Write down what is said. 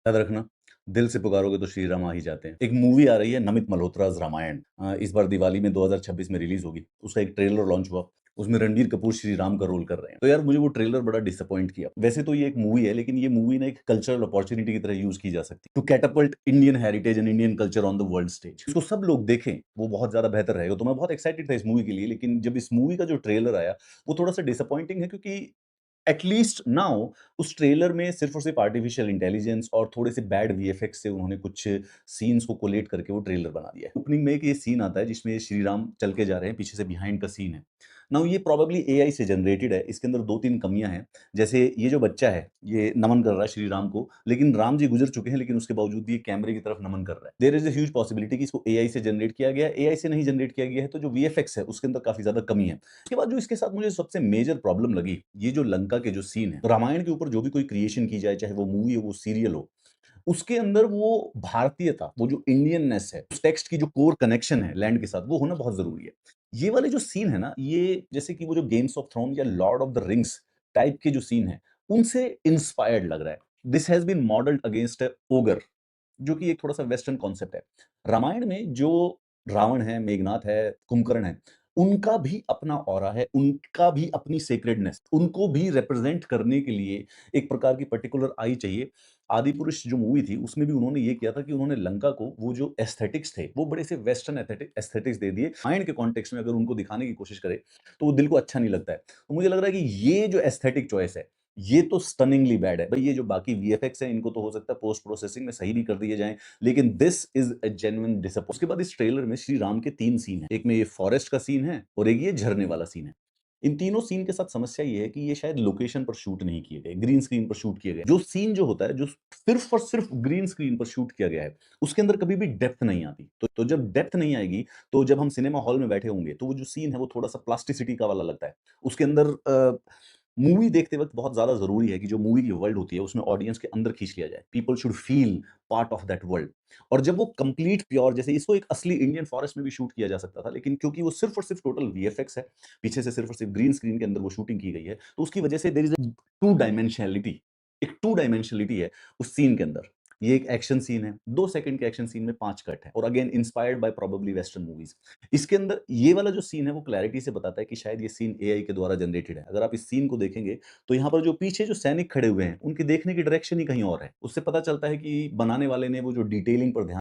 याद रखना, दिल से पुकारोगे तो श्री राम आ ही जाते हैं। एक मूवी आ रही है नमित मल्होत्रा's रामायण, इस बार दिवाली में 2026 में रिलीज होगी। उसका एक ट्रेलर लॉन्च हुआ, उसमें रणबीर कपूर श्री राम का रोल कर रहे हैं। तो यार मुझे वो ट्रेलर बड़ा डिसअपॉइंट किया। वैसे तो ये एक मूवी है, लेकिन ये मूवी ना एक कल्चरल अपॉर्चुनिटी की तरह यूज की जा सकती है to catapult Indian heritage and Indian culture on the world stage. इसको सब लोग देखें, वो बहुत ज्यादा बेहतर रहेगा। तो मैं बहुत एक्साइटेड था इस मूवी के लिए, लेकिन जब इस मूवी का जो ट्रेलर आया वो थोड़ा सा डिसअपॉइंटिंग है, क्योंकि एटलीस्ट नाउ उस ट्रेलर में सिर्फ और सिर्फ आर्टिफिशियल इंटेलिजेंस और थोड़े से बैड वीएफएक्स से उन्होंने कुछ सीन्स को कोलेट करके वो ट्रेलर बना दिया है। ओपनिंग में एक ये सीन आता है जिसमें श्री राम चल के जा रहे हैं, पीछे से बिहाइंड का सीन है। नाउ ये प्रोबेबली एआई से जनरेटेड है। इसके अंदर 2-3 कमियां हैं। जैसे ये जो बच्चा है, ये नमन कर रहा है श्री राम को, लेकिन राम जी गुजर चुके हैं, लेकिन उसके बावजूद भी ये कैमरे की तरफ नमन कर रहा है। There is a huge possibility कि इसको एआई से जनरेट किया गया है। एआई से नहीं जनरेट किया गया है तो जो वीएफएक्स है उसके अंदर काफी ज्यादा कमी है। उसके बाद जो इसके साथ मुझे सबसे मेजर प्रॉब्लम लगी, ये जो लंका के जो सीन है, रामायण के ऊपर जो भी कोई क्रिएशन की जाए, चाहे वो मूवी हो वो सीरियल हो, उसके अंदर वो भारतीयता, वो जो इंडियननेस है, उस टेक्स्ट की जो कोर कनेक्शन है लैंड के साथ, वो होना बहुत जरूरी है। ये वाले जो सीन है ना, ये जैसे कि वो जो गेम्स ऑफ थ्रोन या lord of the rings type के जो सीन है, उनसे इंस्पायर्ड लग रहा है। This has been modelled against ogre, जो कि एक थोड़ा-सा वेस्टर्न कॉन्सेप्ट है। रामायण में जो रावण है, मेघनाथ है, कुंभकर्ण है, उनका भी अपना ऑरा है, उनका भी अपनी सेक्रेडनेस, उनको भी रिप्रेजेंट करने के लिए एक प्रकार की पर्टिकुलर आई चाहिए। आदिपुरुष जो मूवी थी, उसमें भी उन्होंने ये किया था कि उन्होंने लंका को वो जो एस्थेटिक्स थे, वो बड़े से वेस्टर्न एस्थेटिक्स दे दिए। रामायण के कॉन्टेक्स्ट में अगर उनको दिखाने की कोशिश करें, तो वो दिल को अच्छा नहीं लगता है। तो मुझे लग रहा है कि ये जो एस्थेटिक चॉइस है, ये तो स्टनिंगली बैड है। भाई ये जो बाकी वीएफएक्स हैं, इनको तो हो सकता है पोस्ट प्रोसेसिंग में सही भी कर दिए जाएँ, लेकिन this is a genuine disappointment. उसके बाद इस ट्रेलर में श्री राम के 3 सीन हैं। एक में ये फॉरेस्ट का सीन है और एक ये झरने वाला सीन है। इन तीनों सीन के साथ समस्या ये है कि ये शायद लोकेशन पर शूट नहीं किए गए, ग्रीन स्क्रीन पर शूट किए गए। जो सीन जो होता है, जो सिर्फ और सिर्फ ग्रीन स्क्रीन पर शूट किया गया है, उसके अंदर कभी भी डेप्थ नहीं आती। तो जब डेप्थ नहीं आएगी, तो जब हम सिनेमा हॉल में बैठे होंगे, तो वो जो सीन है वो थोड़ा-सा प्लास्टिसिटी का वाला लगता है। उसके अंदर मूवी देखते वक़्त बहुत ज़्यादा ज़रूरी है कि जो मूवी की वर्ल्ड होती है, उसमें ऑडियंस के अंदर खींच लिया जाए। People should feel part of that world. और जब वो कंप्लीट प्योर, जैसे इसको एक असली इंडियन फॉरेस्ट में भी शूट किया जा सकता था, लेकिन क्योंकि वो सिर्फ़ और सिर्फ़ टोटल वीएफएक्स है, पीछे से सिर्फ़ और सिर्फ़ ग्रीन स्क्रीन के अंदर वो शूटिंग की गई है, तो उसकी वजह से there is a two dimensionality, एक टू डायमेंशनैलिटी है उस सीन के अंदर। ये एक एक्शन सीन है, 2 सेकंड के एक्शन सीन में 5 कट है और again inspired by probably western movies. इसके अंदर ये वाला जो सीन है वो क्लैरिटी से बताता है कि शायद ये सीन एआई के द्वारा जनरेटेड है। अगर आप इस सीन को देखेंगे, तो यहाँ पर जो पीछे जो सैनिक खड़े हुए हैं, उनके देखने की डायरेक्शन ही कहीं और है। उससे पता चलता है कि बनाने वाले ने वो जो डिटेलिंग पर ध्यान